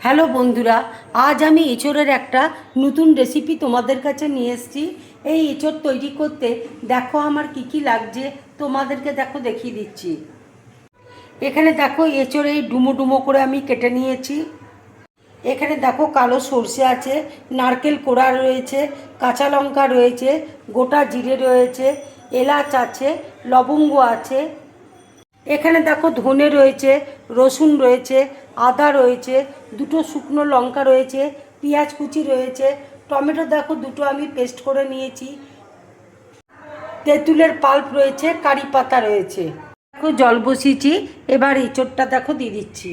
Hello বন্ধুরা, আজ আমি এঁচোড়ের একটা নতুন রেসিপি তোমাদের কাছে নিয়ে এসেছি। এই এঁচোড় তৈরি করতে দেখো আমার কি কি লাগছে, তোমাদেরকে দেখো দেখিয়ে দিচ্ছি। এখানে দেখো এঁচোড় এই ডুমো ডুমো করে আমি কেটে নিয়েছি। এখানে দেখো কালো সর্ষে আছে, নারকেল কোড়া রয়েছে, কাঁচা লঙ্কা রয়েছে, গোটা জিরে রয়েছে, এলাচ আছে, লবঙ্গ আছে। এখানে দেখো ধনে রয়েছে, রসুন রয়েছে, আদা রয়েছে, দুটো শুকনো লঙ্কা রয়েছে, পেঁয়াজ কুচি রয়েছে, টমেটো দেখো দুটো আমি পেস্ট করে নিয়েছি, তেঁতুলের পাল্প রয়েছে, কারি পাতা রয়েছে। দেখো জল বসিয়েছি, এবার এঁচোড়টা দেখো দিয়ে দিচ্ছি।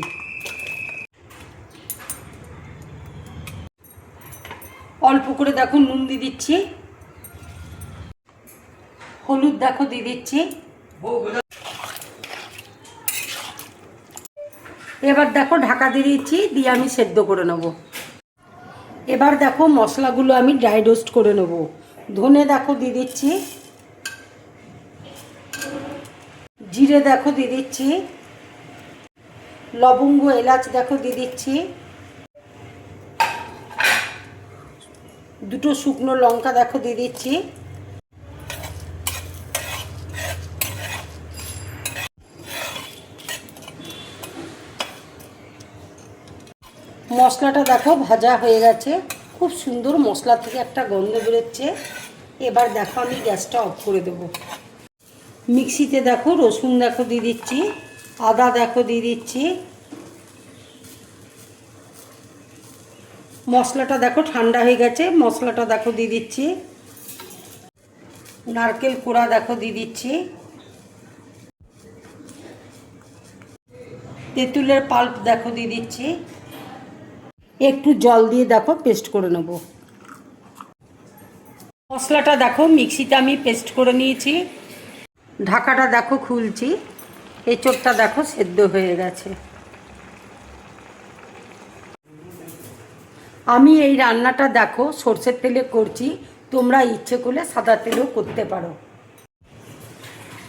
অল্প করে দেখো নুন দিয়ে দিচ্ছি, হলুদ দেখো দিয়ে দিচ্ছি। এবার দেখো ঢাকা দিয়ে দিচ্ছি, দিয়ে আমি সেদ্ধ করে নেব। এবার দেখো মশলাগুলো আমি ড্রাই রোস্ট করে নেব। ধনে দেখো দিয়ে দিচ্ছি, জিরে দেখো দিয়ে দিচ্ছি, লবঙ্গ এলাচ দেখো দিয়ে দিচ্ছি, দুটো শুকনো লঙ্কা দেখো দিয়ে দিচ্ছি। মশলাটা দেখো ভাজা হয়ে গেছে, খুব সুন্দর মশলা থেকে একটা গন্ধ বেরোচ্ছে। এবার দেখো আমি গ্যাসটা অফ করে দেবো। মিক্সিতে দেখো রসুন দেখো দিয়ে দিচ্ছি, আদা দেখো দিয়ে দিচ্ছি। মশলাটা দেখো ঠান্ডা হয়ে গেছে, মশলাটা দেখো দিয়ে দিচ্ছি। নারকেল কোড়া দেখো দিয়ে দিচ্ছি, তেঁতুলের পাল্প দেখো দিয়ে দিচ্ছি। একটু জল দিয়ে দেখো পেস্ট করে নেব। মশলাটা দেখো মিক্সিতে আমি পেস্ট করে নিয়েছি। ঢাকাটা দেখো খুলছি, এঁচোড়টা দেখো সেদ্ধ হয়ে গেছে। আমি এই রান্নাটা দেখো সর্ষের তেলে করছি, তোমরা ইচ্ছে করলে সাদা তেলেও করতে পারো।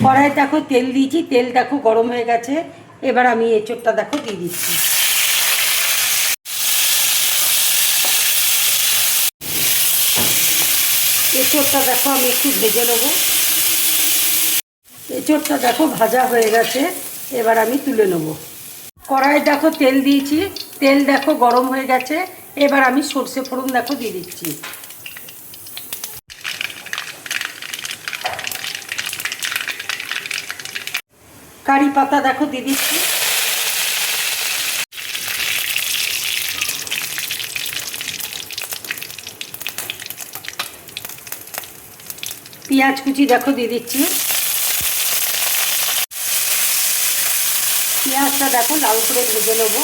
কড়াই দেখো তেল দিয়েছি, তেল দেখো গরম হয়ে গেছে। এবার আমি এঁচোড়টা দেখো দিয়ে দিচ্ছি। এঁচোড়টা দেখো আমি একটু ভেজে নেব। এঁচোড়টা দেখো ভাজা হয়ে গেছে, এবার আমি তুলে নেব। কড়াই দেখো তেল দিয়েছি, তেল দেখো গরম হয়ে গেছে। এবার আমি সর্ষে ফোড়ন দেখো দিয়ে দিচ্ছি। কারি পাতা দেখো দিয়ে দিচ্ছি। পেঁয়াজ কুচি দেখো দিয়ে দিচ্ছি। পেঁয়াজটা দেখো লাল করে ভেজে নেব।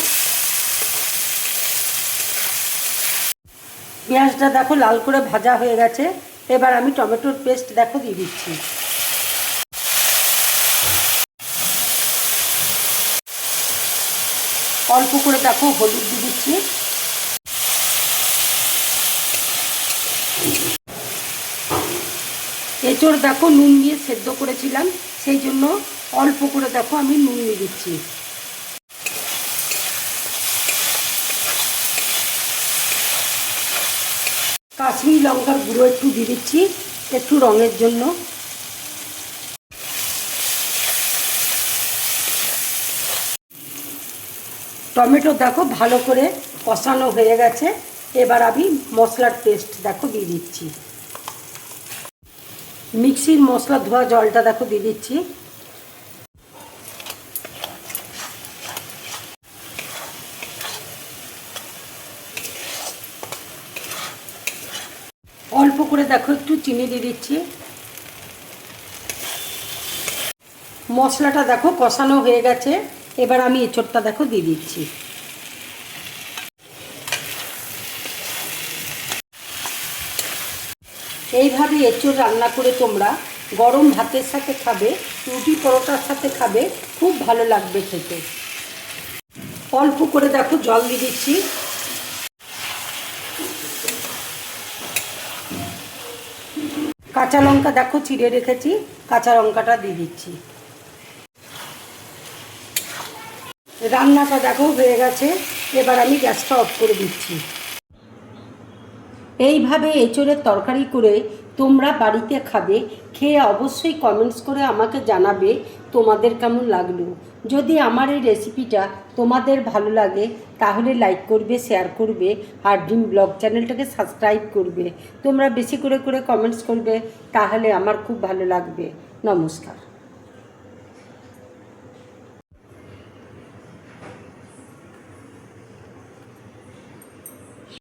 পেঁয়াজটা দেখো লাল করে ভাজা হয়ে গেছে। এবার আমি টমেটোর পেস্ট দেখো দিয়ে দিচ্ছি। অল্প করে দেখো হলুদ দিয়ে দিচ্ছি। এঁচোড় দেখো নুন দিয়ে সেদ্ধ করেছিলাম, সেই জন্য অল্প করে দেখো আমি নুন দিয়ে দিচ্ছি। কাশ্মীরি লঙ্কার গুঁড়ো একটু দিয়ে দিচ্ছি, একটু রঙের জন্য। টমেটো দেখো ভালো করে কষানো হয়ে গেছে। এবার আমি মশলার পেস্ট দেখো দিয়ে দিচ্ছি। মিক্সির মশলা ধোয়া জলটা দেখো দিয়ে দিচ্ছি। অল্প করে দেখো একটু চিনি দিয়ে দিচ্ছি। মশলাটা দেখো কষানো হয়ে গেছে। এবার আমি এঁচোড়টা দেখো দিয়ে দিচ্ছি। এইভাবে এঁচোড় রান্না করে তোমরা গরম ভাতের সাথে খাবে, রুটি পরোটার সাথে খাবে, খুব ভালো লাগবে খেতে। অল্প করে দেখো জল দিয়ে দিচ্ছি। কাঁচা লঙ্কা দেখো চিড়ে রেখেছি, কাঁচা লঙ্কাটা দিয়ে দিচ্ছি। রান্নাটা দেখো হয়ে গেছে। এবার আমি গ্যাসটা অফ করে দিচ্ছি। এইভাবে এঁচোড়ের তরকারি করে তোমরা বাড়িতে খাবে, খেয়ে অবশ্যই কমেন্টস করে আমাকে জানাবে তোমাদের কেমন লাগলো। যদি আমার এই রেসিপিটা তোমাদের ভালো লাগে তাহলে লাইক করবে, শেয়ার করবে, আর ড্রিম ব্লগ চ্যানেলটাকে সাবস্ক্রাইব করবে। তোমরা বেশি করে কমেন্টস করবে, তাহলে আমার খুব ভালো লাগবে। নমস্কার।